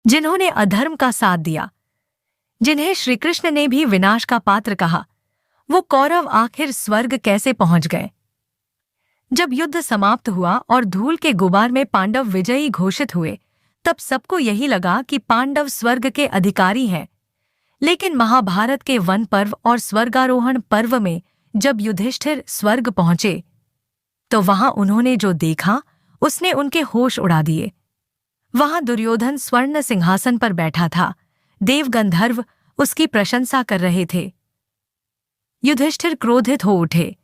जिन्होंने अधर्म का साथ दिया, जिन्हें श्रीकृष्ण ने भी विनाश का पात्र कहा, वो कौरव आखिर स्वर्ग कैसे पहुंच गए? जब युद्ध समाप्त हुआ और धूल के गुबार में पांडव विजयी घोषित हुए, तब सबको यही लगा कि पांडव स्वर्ग के अधिकारी हैं। लेकिन महाभारत के वन पर्व और स्वर्गारोहण पर्व में जब युधिष्ठिर स्वर्ग पहुंचे, तो वहां उन्होंने जो देखा उसने उनके होश उड़ा दिए। वहां दुर्योधन स्वर्ण सिंहासन पर बैठा था, देव गंधर्व उसकी प्रशंसा कर रहे थे। युधिष्ठिर क्रोधित हो उठे।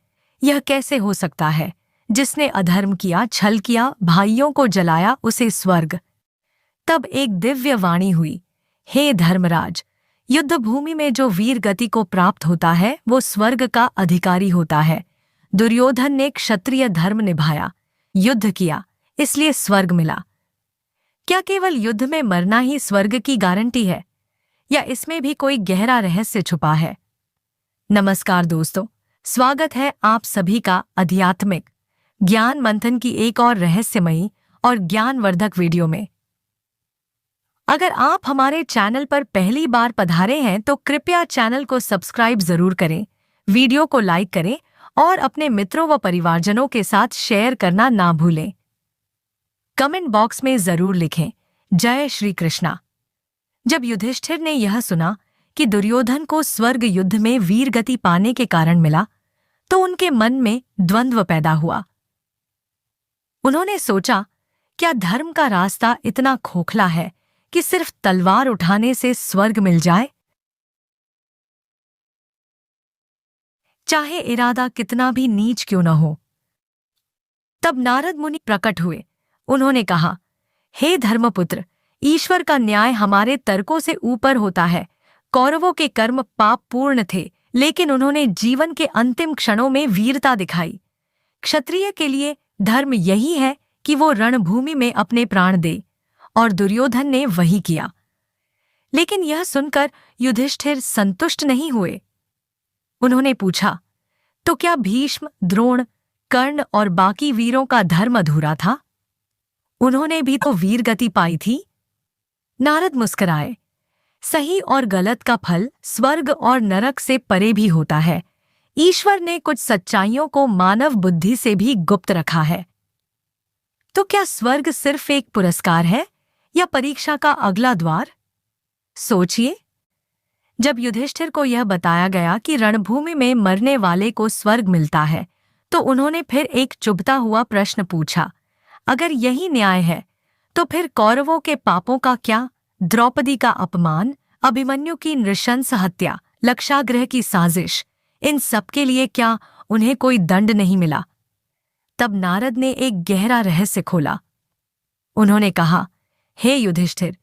यह कैसे हो सकता है? जिसने अधर्म किया, छल किया, भाइयों को जलाया, उसे स्वर्ग? तब एक दिव्य वाणी हुई, हे धर्मराज, युद्ध भूमि में जो वीर गति को प्राप्त होता है वो स्वर्ग का अधिकारी होता है। दुर्योधन ने क्षत्रिय धर्म निभाया, युद्ध किया, इसलिए स्वर्ग मिला। क्या केवल युद्ध में मरना ही स्वर्ग की गारंटी है, या इसमें भी कोई गहरा रहस्य छुपा है? नमस्कार दोस्तों, स्वागत है आप सभी का आध्यात्मिक ज्ञान मंथन की एक और रहस्यमयी और ज्ञानवर्धक वीडियो में। अगर आप हमारे चैनल पर पहली बार पधारे हैं तो कृपया चैनल को सब्सक्राइब जरूर करें, वीडियो को लाइक करें और अपने मित्रों व परिवारजनों के साथ शेयर करना ना भूलें। कमेंट बॉक्स में जरूर लिखें, जय श्री कृष्णा। जब युधिष्ठिर ने यह सुना कि दुर्योधन को स्वर्ग युद्ध में वीरगति पाने के कारण मिला, तो उनके मन में द्वंद्व पैदा हुआ। उन्होंने सोचा, क्या धर्म का रास्ता इतना खोखला है कि सिर्फ तलवार उठाने से स्वर्ग मिल जाए? चाहे इरादा कितना भी नीच क्यों न हो। तब नारद मुनि प्रकट हुए। उन्होंने कहा, हे धर्मपुत्र, ईश्वर का न्याय हमारे तर्कों से ऊपर होता है। कौरवों के कर्म पाप पूर्ण थे, लेकिन उन्होंने जीवन के अंतिम क्षणों में वीरता दिखाई। क्षत्रिय के लिए धर्म यही है कि वो रणभूमि में अपने प्राण दे, और दुर्योधन ने वही किया। लेकिन यह सुनकर युधिष्ठिर संतुष्ट नहीं हुए। उन्होंने पूछा, तो क्या भीष्म, द्रोण, कर्ण और बाकी वीरों का धर्म अधूरा था? उन्होंने भी तो वीरगति पाई थी। नारद मुस्कुराए। सही और गलत का फल स्वर्ग और नरक से परे भी होता है। ईश्वर ने कुछ सच्चाइयों को मानव बुद्धि से भी गुप्त रखा है। तो क्या स्वर्ग सिर्फ एक पुरस्कार है या परीक्षा का अगला द्वार? सोचिए। जब युधिष्ठिर को यह बताया गया कि रणभूमि में मरने वाले को स्वर्ग मिलता है, तो उन्होंने फिर एक चुभता हुआ प्रश्न पूछा, अगर यही न्याय है तो फिर कौरवों के पापों का क्या? द्रौपदी का अपमान, अभिमन्यु की नृशंस हत्या, लक्षागृह की साजिश, इन सब के लिए क्या उन्हें कोई दंड नहीं मिला? तब नारद ने एक गहरा रहस्य खोला। उन्होंने कहा, हे युधिष्ठिर,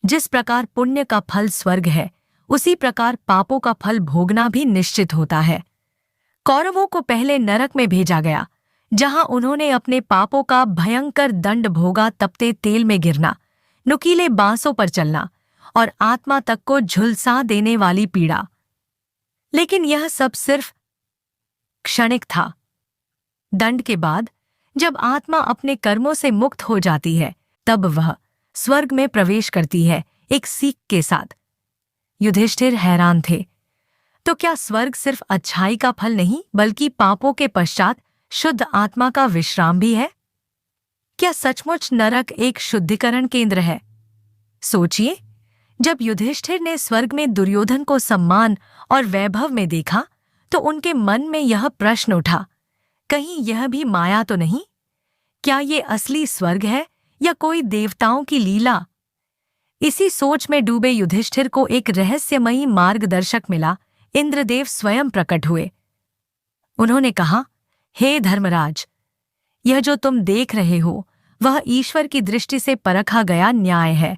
जिस प्रकार पुण्य का फल स्वर्ग है, उसी प्रकार पापों का फल भोगना भी निश्चित होता है। कौरवों को पहले नरक में भेजा गया, जहां उन्होंने अपने पापों का भयंकर दंड भोगा। तपते तेल में गिरना, नुकीले बांसों पर चलना और आत्मा तक को झुलसा देने वाली पीड़ा। लेकिन यह सब सिर्फ क्षणिक था। दंड के बाद जब आत्मा अपने कर्मों से मुक्त हो जाती है, तब वह स्वर्ग में प्रवेश करती है, एक सीख के साथ। युधिष्ठिर हैरान थे। तो क्या स्वर्ग सिर्फ अच्छाई का फल नहीं, बल्कि पापों के पश्चात शुद्ध आत्मा का विश्राम भी है? क्या सचमुच नरक एक शुद्धिकरण केंद्र है? सोचिए, जब युधिष्ठिर ने स्वर्ग में दुर्योधन को सम्मान और वैभव में देखा, तो उनके मन में यह प्रश्न उठा, कहीं यह भी माया तो नहीं? क्या ये असली स्वर्ग है या कोई देवताओं की लीला? इसी सोच में डूबे युधिष्ठिर को एक रहस्यमयी मार्गदर्शक मिला। इंद्रदेव स्वयं प्रकट हुए। उन्होंने कहा, हे धर्मराज, यह जो तुम देख रहे हो वह ईश्वर की दृष्टि से परखा गया न्याय है।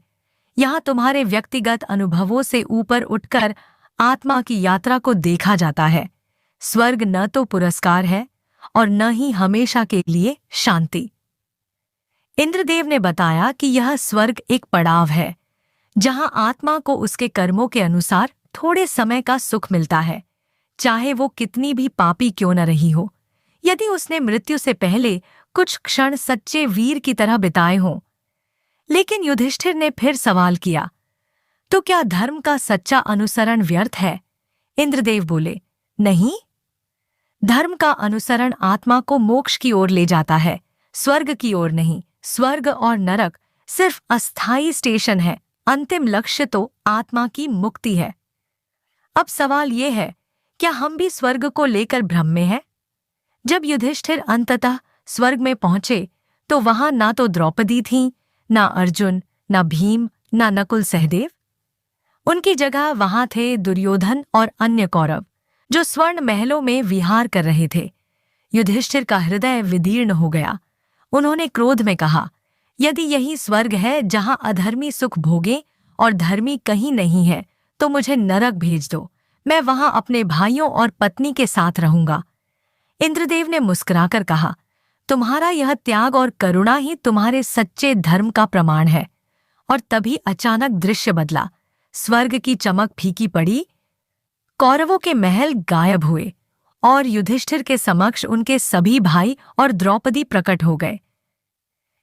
यहाँ तुम्हारे व्यक्तिगत अनुभवों से ऊपर उठकर आत्मा की यात्रा को देखा जाता है। स्वर्ग न तो पुरस्कार है और न ही हमेशा के लिए शांति। इंद्रदेव ने बताया कि यह स्वर्ग एक पड़ाव है, जहां आत्मा को उसके कर्मों के अनुसार थोड़े समय का सुख मिलता है, चाहे वो कितनी भी पापी क्यों न रही हो। यदि उसने मृत्यु से पहले कुछ क्षण सच्चे वीर की तरह बिताए हों। लेकिन युधिष्ठिर ने फिर सवाल किया, तो क्या धर्म का सच्चा अनुसरण व्यर्थ है? इंद्रदेव बोले, नहीं। धर्म का अनुसरण आत्मा को मोक्ष की ओर ले जाता है, स्वर्ग की ओर नहीं। स्वर्ग और नरक सिर्फ अस्थायी स्टेशन है, अंतिम लक्ष्य तो आत्मा की मुक्ति है। अब सवाल ये है, क्या हम भी स्वर्ग को लेकर भ्रम में हैं? जब युधिष्ठिर अंततः स्वर्ग में पहुंचे तो वहां ना तो द्रौपदी थीं, ना अर्जुन, ना भीम, ना नकुल सहदेव। उनकी जगह वहां थे दुर्योधन और अन्य कौरव, जो स्वर्ण महलों में विहार कर रहे थे। युधिष्ठिर का हृदय विदीर्ण हो गया। उन्होंने क्रोध में कहा, यदि यही स्वर्ग है जहां अधर्मी सुख भोगे और धर्मी कहीं नहीं है, तो मुझे नरक भेज दो। मैं वहां अपने भाइयों और पत्नी के साथ रहूंगा। इंद्रदेव ने मुस्कुराकर कहा, तुम्हारा यह त्याग और करुणा ही तुम्हारे सच्चे धर्म का प्रमाण है। और तभी अचानक दृश्य बदला। स्वर्ग की चमक फीकी पड़ी, कौरवों के महल गायब हुए और युधिष्ठिर के समक्ष उनके सभी भाई और द्रौपदी प्रकट हो गए।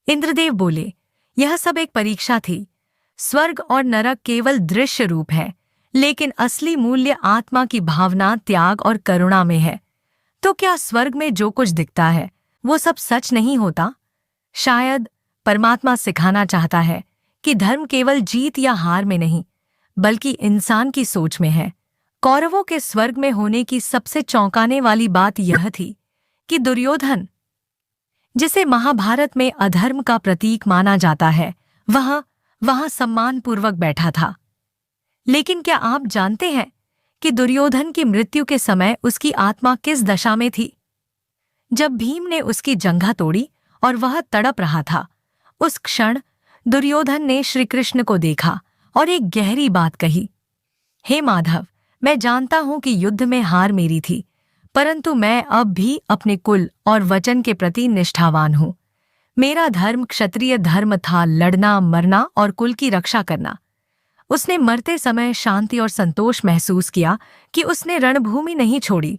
इंद्रदेव बोले, यह सब एक परीक्षा थी। स्वर्ग और नरक केवल दृश्य रूप है, लेकिन असली मूल्य आत्मा की भावना, त्याग और करुणा में है। तो क्या स्वर्ग में जो कुछ दिखता है वो सब सच नहीं होता? शायद परमात्मा सिखाना चाहता है कि धर्म केवल जीत या हार में नहीं, बल्कि इंसान की सोच में है। कौरवों के स्वर्ग में होने की सबसे चौंकाने वाली बात यह थी कि दुर्योधन, जिसे महाभारत में अधर्म का प्रतीक माना जाता है, वहां सम्मानपूर्वक बैठा था। लेकिन क्या आप जानते हैं कि दुर्योधन की मृत्यु के समय उसकी आत्मा किस दशा में थी? जब भीम ने उसकी जंघा तोड़ी और वह तड़प रहा था, उस क्षण दुर्योधन ने श्री कृष्ण को देखा और एक गहरी बात कही, हे माधव, मैं जानता हूं कि युद्ध में हार मेरी थी, परंतु मैं अब भी अपने कुल और वचन के प्रति निष्ठावान हूं। मेरा धर्म क्षत्रिय धर्म था, लड़ना, मरना और कुल की रक्षा करना। उसने मरते समय शांति और संतोष महसूस किया कि उसने रणभूमि नहीं छोड़ी।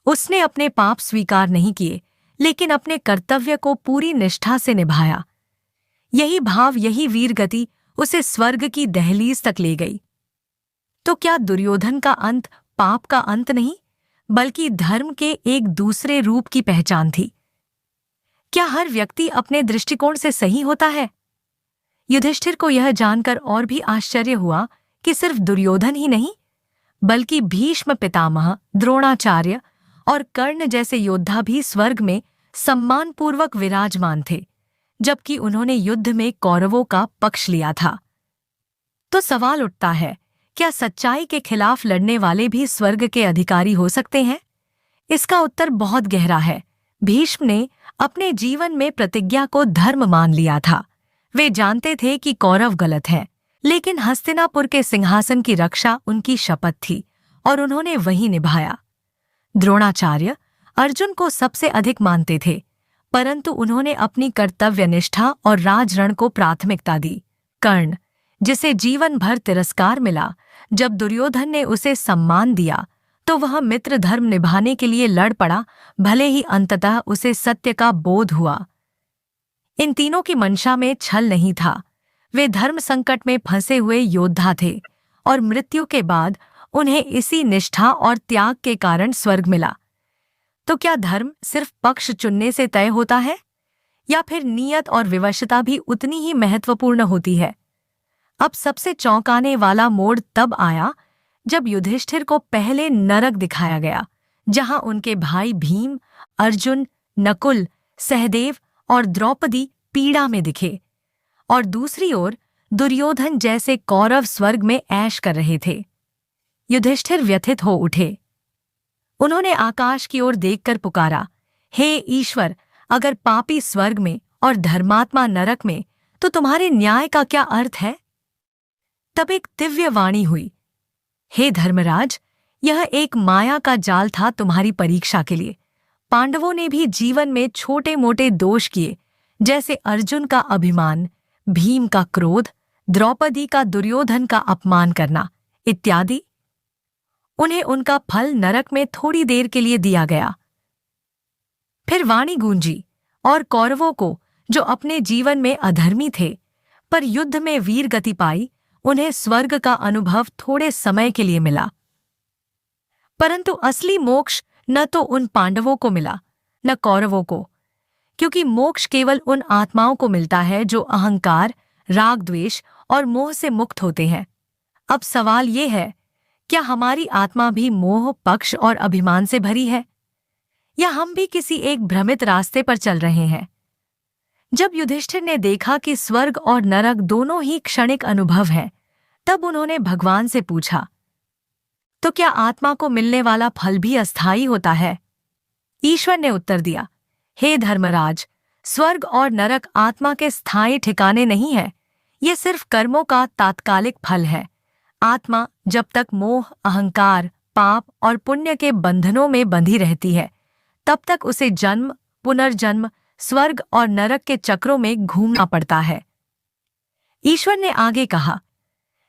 उसने अपने पाप स्वीकार नहीं किए, लेकिन अपने कर्तव्य को पूरी निष्ठा से निभाया। यही भाव, यही वीर गति उसे स्वर्ग की दहलीज तक ले गई। तो क्या दुर्योधन का अंत पाप का अंत नहीं, बल्कि धर्म के एक दूसरे रूप की पहचान थी? क्या हर व्यक्ति अपने दृष्टिकोण से सही होता है? युधिष्ठिर को यह जानकर और भी आश्चर्य हुआ कि सिर्फ दुर्योधन ही नहीं, बल्कि भीष्म पितामह, द्रोणाचार्य और कर्ण जैसे योद्धा भी स्वर्ग में सम्मानपूर्वक विराजमान थे, जबकि उन्होंने युद्ध में कौरवों का पक्ष लिया था। तो सवाल उठता है, क्या सच्चाई के खिलाफ लड़ने वाले भी स्वर्ग के अधिकारी हो सकते हैं? इसका उत्तर बहुत गहरा है। भीष्म ने अपने जीवन में प्रतिज्ञा को धर्म मान लिया था। वे जानते थे कि कौरव गलत हैं, लेकिन हस्तिनापुर के सिंहासन की रक्षा उनकी शपथ थी और उन्होंने वही निभाया। द्रोणाचार्य अर्जुन को सबसे अधिक मानते थे, परंतु उन्होंने अपनी कर्तव्यनिष्ठा और राजरण को प्राथमिकता दी। कर्ण, जिसे जीवन भर तिरस्कार मिला, जब दुर्योधन ने उसे सम्मान दिया तो वह मित्र धर्म निभाने के लिए लड़ पड़ा, भले ही अंततः उसे सत्य का बोध हुआ। इन तीनों की मंशा में छल नहीं था। वे धर्म संकट में फंसे हुए योद्धा थे और मृत्यु के बाद उन्हें इसी निष्ठा और त्याग के कारण स्वर्ग मिला। तो क्या धर्म सिर्फ पक्ष चुनने से तय होता है, या फिर नियत और विवशता भी उतनी ही महत्वपूर्ण होती है? अब सबसे चौंकाने वाला मोड़ तब आया जब युधिष्ठिर को पहले नरक दिखाया गया, जहां उनके भाई भीम, अर्जुन, नकुल, सहदेव और द्रौपदी पीड़ा में दिखे, और दूसरी ओर दुर्योधन जैसे कौरव स्वर्ग में ऐश कर रहे थे। युधिष्ठिर व्यथित हो उठे। उन्होंने आकाश की ओर देखकर पुकारा, हे ईश्वर, अगर पापी स्वर्ग में और धर्मात्मा नरक में, तो तुम्हारे न्याय का क्या अर्थ है? तब एक दिव्य वाणी हुई, हे धर्मराज, यह एक माया का जाल था तुम्हारी परीक्षा के लिए। पांडवों ने भी जीवन में छोटे मोटे दोष किए, जैसे अर्जुन का अभिमान, भीम का क्रोध, द्रौपदी का दुर्योधन का अपमान करना इत्यादि। उन्हें उनका फल नरक में थोड़ी देर के लिए दिया गया। फिर वाणी गूंजी और कौरवों को, जो अपने जीवन में अधर्मी थे, पर युद्ध में वीर गति पाई, उन्हें स्वर्ग का अनुभव थोड़े समय के लिए मिला। परंतु असली मोक्ष न तो उन पांडवों को मिला न कौरवों को, क्योंकि मोक्ष केवल उन आत्माओं को मिलता है जो अहंकार, राग, द्वेष और मोह से मुक्त होते हैं। अब सवाल ये है, क्या हमारी आत्मा भी मोह, पक्ष और अभिमान से भरी है, या हम भी किसी एक भ्रमित रास्ते पर चल रहे हैं? जब युधिष्ठिर ने देखा कि स्वर्ग और नरक दोनों ही क्षणिक अनुभव हैं, तब उन्होंने भगवान से पूछा, तो क्या आत्मा को मिलने वाला फल भी अस्थायी होता है? ईश्वर ने उत्तर दिया, हे धर्मराज, स्वर्ग और नरक आत्मा के स्थायी ठिकाने नहीं है, ये सिर्फ कर्मों का तात्कालिक फल है। आत्मा जब तक मोह, अहंकार, पाप और पुण्य के बंधनों में बंधी रहती है, तब तक उसे जन्म, पुनर्जन्म, स्वर्ग और नरक के चक्रों में घूमना पड़ता है। ईश्वर ने आगे कहा,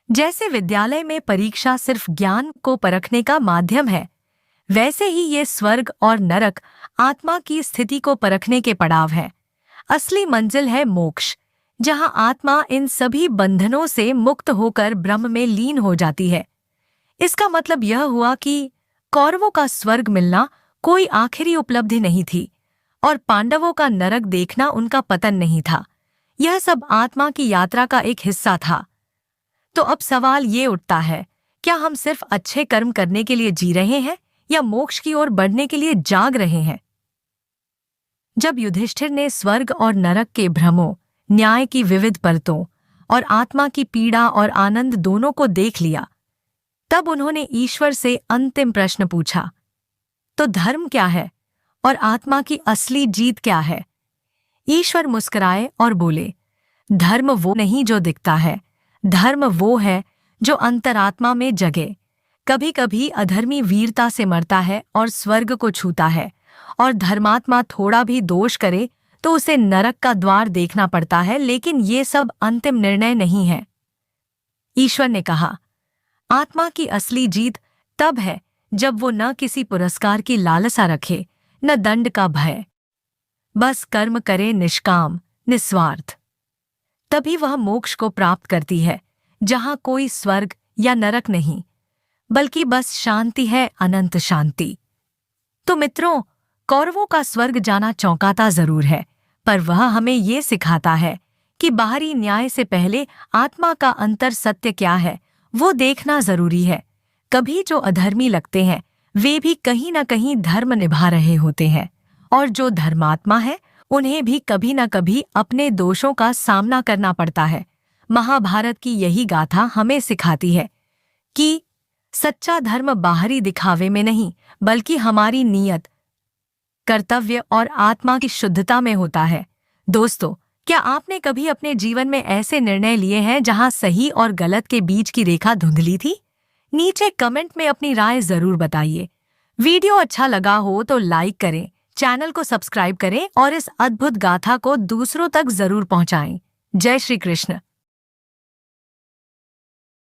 जैसे विद्यालय में परीक्षा सिर्फ ज्ञान को परखने का माध्यम है, वैसे ही ये स्वर्ग और नरक आत्मा की स्थिति को परखने के पड़ाव है। असली मंजिल है मोक्ष, जहां आत्मा इन सभी बंधनों से मुक्त होकर ब्रह्म में लीन हो जाती है। इसका मतलब यह हुआ कि कौरवों का स्वर्ग मिलना कोई आखिरी उपलब्धि नहीं थी और पांडवों का नरक देखना उनका पतन नहीं था। यह सब आत्मा की यात्रा का एक हिस्सा था। तो अब सवाल ये उठता है, क्या हम सिर्फ अच्छे कर्म करने के लिए जी रहे हैं या मोक्ष की ओर बढ़ने के लिए जाग रहे हैं? जब युधिष्ठिर ने स्वर्ग और नरक के भ्रमों, न्याय की विविध परतों और आत्मा की पीड़ा और आनंद दोनों को देख लिया, तब उन्होंने ईश्वर से अंतिम प्रश्न पूछा, तो धर्म क्या है और आत्मा की असली जीत क्या है? ईश्वर मुस्कुराए और बोले, धर्म वो नहीं जो दिखता है, धर्म वो है जो अंतरात्मा में जगे। कभी कभी अधर्मी वीरता से मरता है और स्वर्ग को छूता है, और धर्मात्मा थोड़ा भी दोष करे तो उसे नरक का द्वार देखना पड़ता है, लेकिन ये सब अंतिम निर्णय नहीं है। ईश्वर ने कहा, आत्मा की असली जीत तब है जब वो न किसी पुरस्कार की लालसा रखे, न दंड का भय, बस कर्म करे निष्काम, निस्वार्थ। तभी वह मोक्ष को प्राप्त करती है, जहां कोई स्वर्ग या नरक नहीं, बल्कि बस शांति है, अनंत शांति। तो मित्रों, कौरवों का स्वर्ग जाना चौंकाता जरूर है, पर वह हमें ये सिखाता है कि बाहरी न्याय से पहले आत्मा का अंतर सत्य क्या है, वो देखना जरूरी है। कभी जो अधर्मी लगते हैं, वे भी कहीं न कहीं धर्म निभा रहे होते हैं, और जो धर्मात्मा है, उन्हें भी कभी न कभी अपने दोषों का सामना करना पड़ता है। महाभारत की यही गाथा हमें सिखाती है कि सच्चा धर्म बाहरी दिखावे में नहीं, बल्कि हमारी नीयत, कर्तव्य और आत्मा की शुद्धता में होता है। दोस्तों, क्या आपने कभी अपने जीवन में ऐसे निर्णय लिए हैं जहां सही और गलत के बीच की रेखा धुंधली थी? नीचे कमेंट में अपनी राय जरूर बताइए। वीडियो अच्छा लगा हो तो लाइक करें, चैनल को सब्सक्राइब करें और इस अद्भुत गाथा को दूसरों तक जरूर पहुंचाएं। जय श्री कृष्ण।